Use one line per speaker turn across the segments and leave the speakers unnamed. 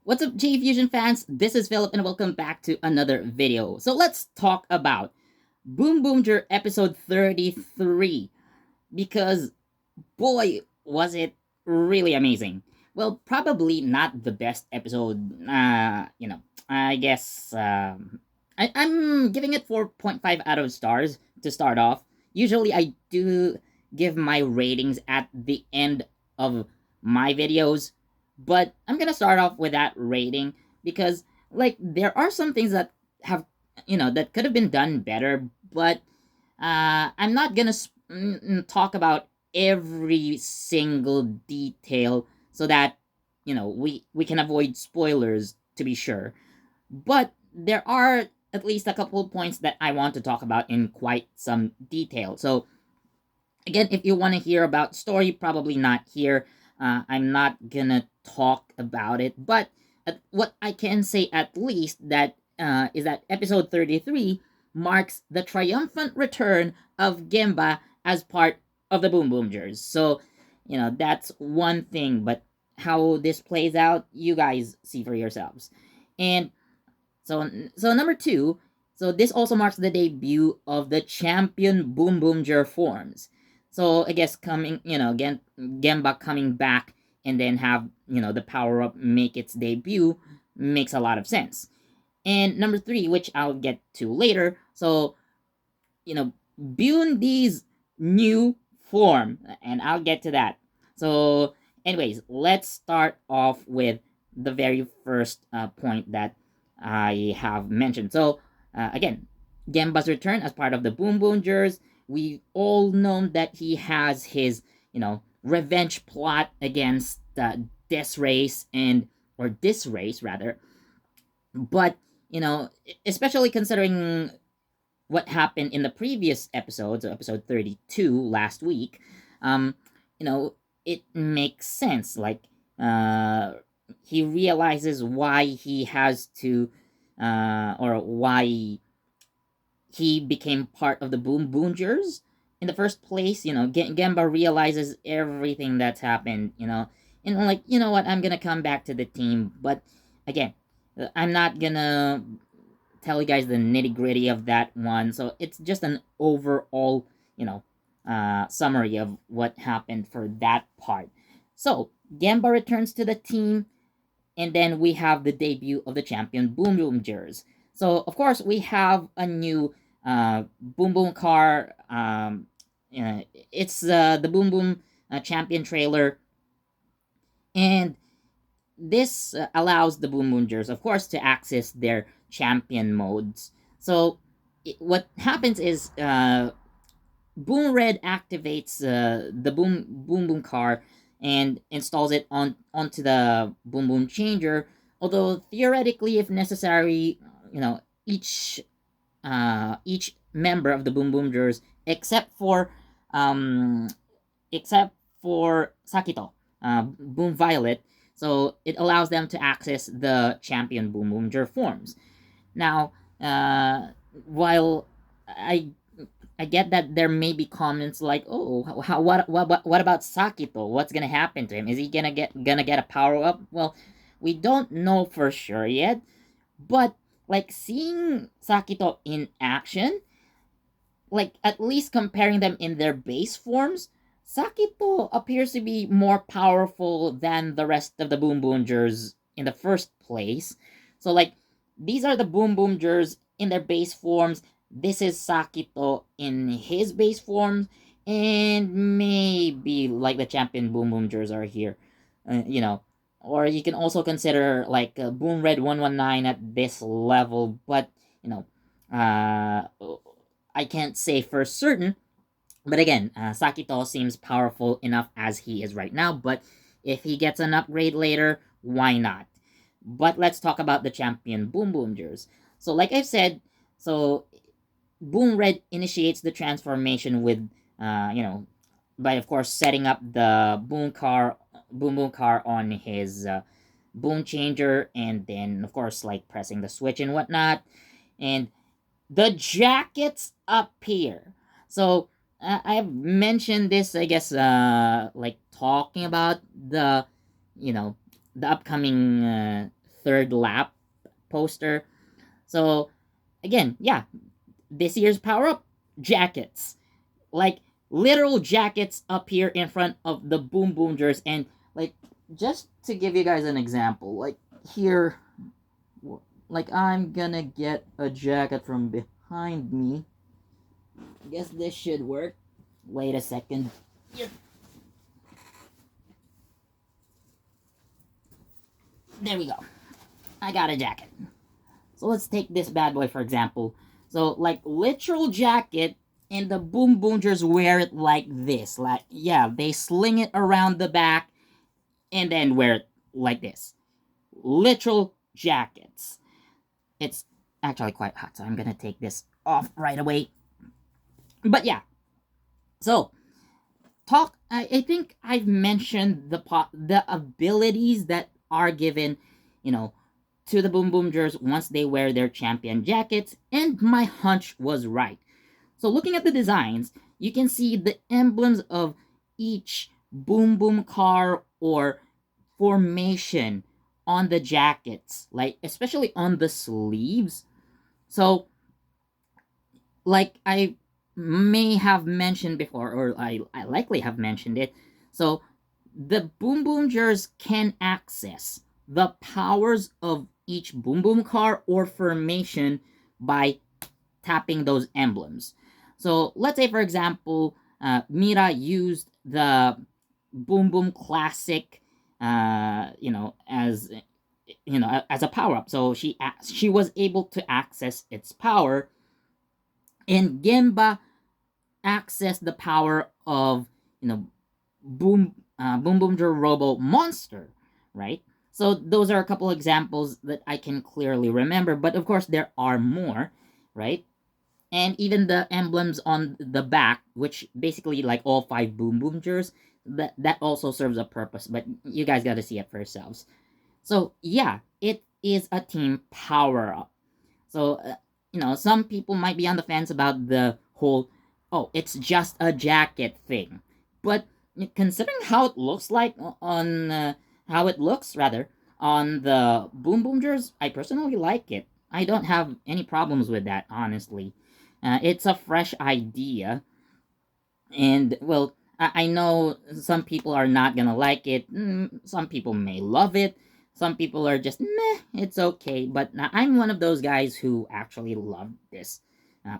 What's up, JEFusion fans? This is Philip, and welcome back to another video. So let's talk about Boonboomger episode 33, because boy, was it really amazing. Well, probably not the best episode. I guess I'm giving it 4.5 out of stars to start off. Usually, I do give my ratings at the end of my videos, but I'm gonna start off with that rating because, like, there are some things that have, that could have been done better, but I'm not gonna talk about every single detail so that we can avoid spoilers, to be sure. But there are at least a couple of points that I want to talk about in quite some detail. So again, if you want to hear about story, probably not here. I'm not gonna talk about it, but what I can say at least that is that episode 33 marks the triumphant return of Gemba as part of the Boonboomgers. So, that's one thing, but how this plays out, you guys see for yourselves. And so number two, so this also marks the debut of the champion Boonboomger forms. So I guess coming, again, Gemba coming back and then have, the power up make its debut makes a lot of sense. And number three, which I'll get to later, so Bundy's new form, and I'll get to that. So, anyways, let's start off with the very first point that I have mentioned. So, again, Gemba's return as part of the Boonboomgers. We all know that he has his, revenge plot against this race or this race rather. But, especially considering what happened in the previous episode, so episode 32 last week, um, it makes sense. Like, he realizes why he has to, or why he became part of the Boonboomgers in the first place. Gemba realizes everything that's happened, and like, what, I'm gonna come back to the team, but again, I'm not gonna tell you guys the nitty gritty of that one. So it's just an overall, summary of what happened for that part. So Gamba returns to the team, and then we have the debut of the champion Boonboomgers. So of course we have a new Boom Boom car. It's the Boom Boom champion trailer, and this allows the Boonboomgers, of course, to access their champion modes. So what happens is Boom Red activates the Boom Boom car and installs it onto the Boom Boom changer. Although theoretically, if necessary, each member of the Boonboomgers, um except for Sakito, Boom Violet, so it allows them to access the champion Boonboomger forms. Now, while I I get that there may be comments like, "Oh, what about Sakito? What's gonna happen to him? Is he gonna get a power up?" Well, we don't know for sure yet, but like seeing Sakito in action, like at least comparing them in their base forms, Sakito appears to be more powerful than the rest of the Boonboomgers in the first place. So like these are the Boonboomgers in their base forms. This is Sakito in his base forms, and maybe like the champion Boonboomgers are here, you know. Or you can also consider like Boom Red 119 at this level, but you know, uh, I can't say for certain. But again, Sakito seems powerful enough as he is right now. But if he gets an upgrade later, why not? But let's talk about the champion Boonboomgers. So, like I've said, so Boom Red initiates the transformation with, by of course setting up the Boom Boom car on his Boom Changer, and then of course like pressing the switch and whatnot, and the jackets appear. So I've mentioned this, I guess, like talking about the, you know, the upcoming third lap poster. So again, yeah, this year's power up jackets, like literal jackets up here in front of the Boonboomgers, and like just to give you guys an example, like here, like I'm gonna get a jacket from behind me. Guess this should work. Wait a second. Yep. There we go. I got a jacket. So let's take this bad boy for example. So like literal jacket, and the Boonboomgers wear it like this. Like yeah, they sling it around the back and then wear it like this. Literal jackets. It's actually quite hot, so I'm gonna take this off right away. But yeah, so talk. I think I've mentioned the abilities that are given, you know, to the Boonboomgers once they wear their champion jackets, and my hunch was right. So looking at the designs, you can see the emblems of each Boom Boom car or formation on the jackets, like especially on the sleeves. So like I may have mentioned before, or I likely have mentioned it. So the Boonboomgers can access the powers of each Boom Boom car or formation by tapping those emblems. So let's say, for example, Mira used the Boom Boom Classic, as as a power up. So she was able to access its power, and Gemba accessed the power of Boomboomger Robo Monster, right? So those are a couple examples that I can clearly remember, but of course there are more, right? And even the emblems on the back, which basically like all five Boonboomgers, that also serves a purpose, but you guys got to see it for yourselves. So yeah, it is a team power up. So some people might be on the fence about the whole, oh, it's just a jacket thing, but considering how it looks like on how it looks rather on the Boonboomgers, I personally like it. I don't have any problems with that, honestly. It's a fresh idea, and well, I know some people are not gonna like it. Some people may love it. Some people are just meh. It's okay. But I'm one of those guys who actually love this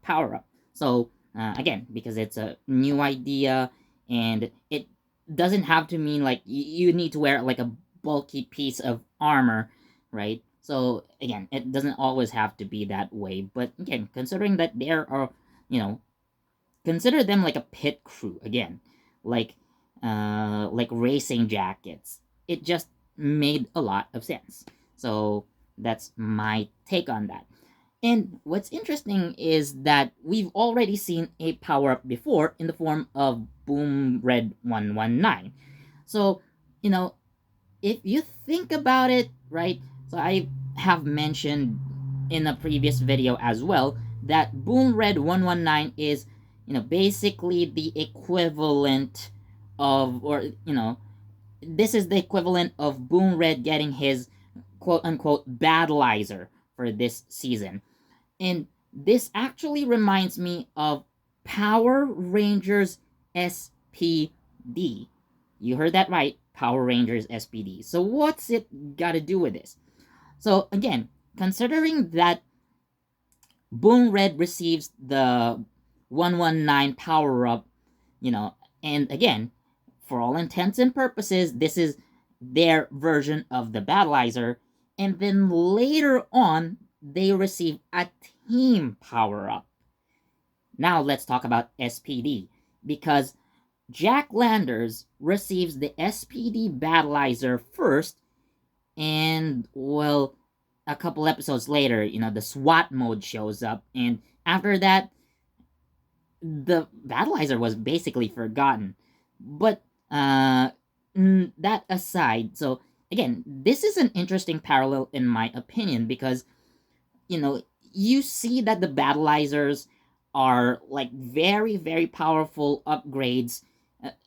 power up. So again, because it's a new idea, and it doesn't have to mean like you need to wear like a bulky piece of armor, right? So again, it doesn't always have to be that way. But again, considering that there are, consider them like a pit crew again, like racing jackets. It just made a lot of sense. So that's my take on that. And what's interesting is that we've already seen a power up before in the form of Boom Red 119. So, you know, if you think about it, right? So I have mentioned in a previous video as well that Boom Red 119 is, basically the equivalent of, or, this is the equivalent of Boom Red getting his quote unquote battleizer for this season. And this actually reminds me of Power Rangers SPD. You heard that right, Power Rangers SPD. So what's it got to do with this? So again, considering that Boom Red receives the 119 power up, and again, for all intents and purposes, this is their version of the battleizer, and then later on, they receive a team power up. Now let's talk about SPD, because Jack Landers receives the SPD battleizer first, and well, a couple episodes later, the SWAT mode shows up, and after that, the battleizer was basically forgotten. But that aside, so again, this is an interesting parallel in my opinion, because you see that the battleizers are like very, very powerful upgrades,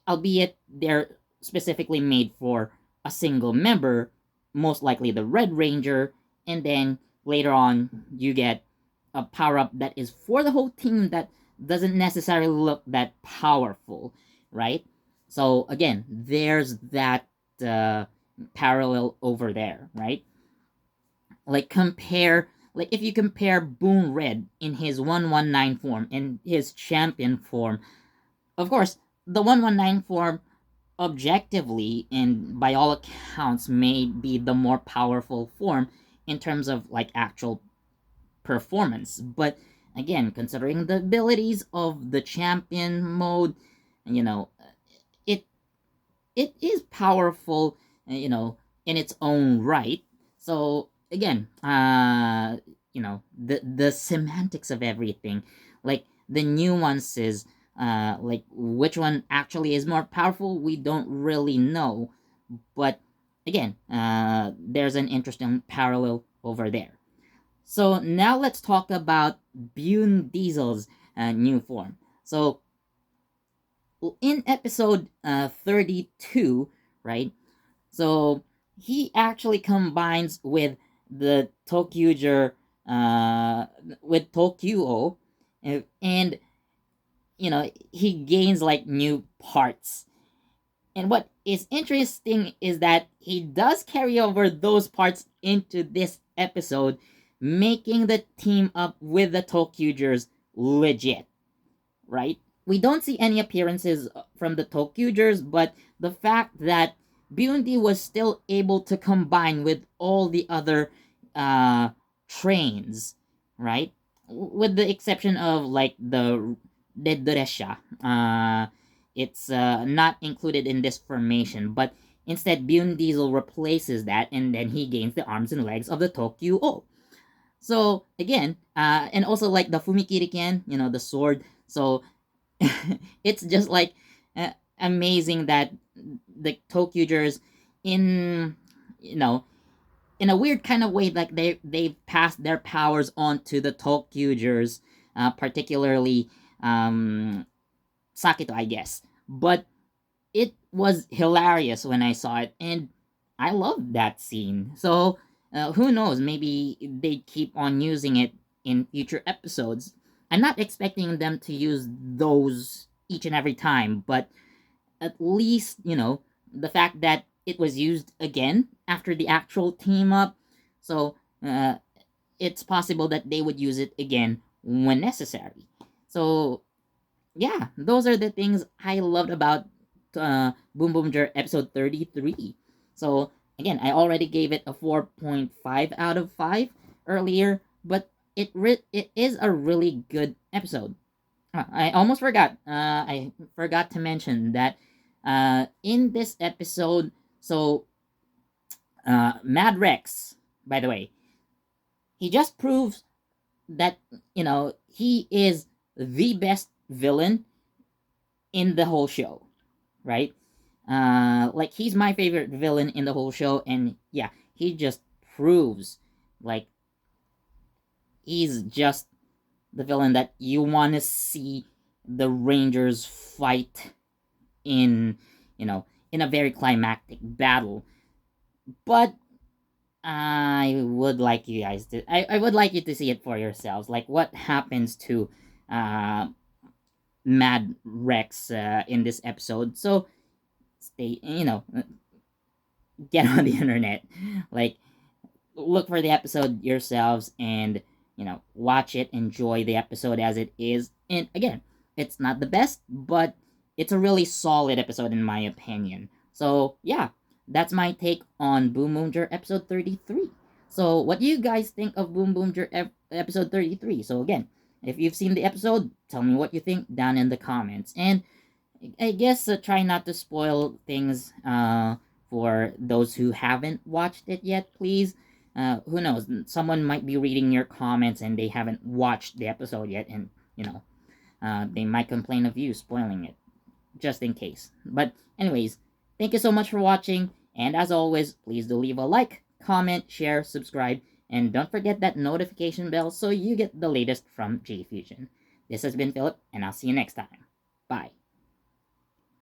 albeit they're specifically made for a single member. most likely the Red Ranger, and then later on you get a power up that is for the whole team that doesn't necessarily look that powerful, right? So again, there's that uh, parallel over there, right? Like if you compare Boom Red in his 119 form and his champion form, of course, the 119 form objectively and by all accounts may be the more powerful form in terms of like actual performance. But again, considering the abilities of the champion mode, you know, it it is powerful, in its own right. So again, the semantics of everything, like the nuances, like which one actually is more powerful, we don't really know. But again, there's an interesting parallel over there. So now let's talk about Bune Diesel's new form. So in episode 32, right? So he actually combines with the Tokyuger, with Tokyuo, and he gains like new parts. And what is interesting is that he does carry over those parts into this episode, making the team up with the Tokyugers legit, right? We don't see any appearances from the Tokyugers, but the fact that Bundi was still able to combine with all the other uh, trains, right? With the exception of like the Dedoresha. It's not included in this formation, but instead Bune Diesel replaces that, and then he gains the arms and legs of the Tokyo. So again, and also like the Fumikiriken, the sword. So it's just like amazing that the Tokyugers, in in a weird kind of way, like they've passed their powers on to the Tokyugers, particularly Sakito, I guess. But it was hilarious when I saw it, and I loved that scene. So who knows? Maybe they keep on using it in future episodes. I'm not expecting them to use those each and every time, but at least the fact that it was used again after the actual team up. So it's possible that they would use it again when necessary. So yeah, those are the things I loved about Boonboomger episode 33. So again, I already gave it a 4.5 out of 5 earlier, but it is a really good episode. I almost forgot. I forgot to mention that in this episode, so Mad Rex, by the way, he just proves that he is the best villain in the whole show, right? Like he's my favorite villain in the whole show, and yeah, he just proves like he's just the villain that you want to see the Rangers fight in, in a very climactic battle. But I would like you guys to, I would like you to see it for yourselves. Like what happens to uh, Mad Rex in this episode. So stay, get on the internet, like look for the episode yourselves, and watch it, enjoy the episode as it is. And again, it's not the best, but it's a really solid episode in my opinion. So yeah, that's my take on Boonboomger episode 33. So what do you guys think of Boonboomger episode 33? So again, if you've seen the episode, tell me what you think down in the comments. And I guess try not to spoil things for those who haven't watched it yet, please. Who knows? Someone might be reading your comments and they haven't watched the episode yet, and they might complain of you spoiling it, just in case. But anyways, thank you so much for watching, and as always, please do leave a like, comment, share, subscribe, and don't forget that notification bell so you get the latest from JEFusion. This has been Philip, and I'll see you next time. Bye.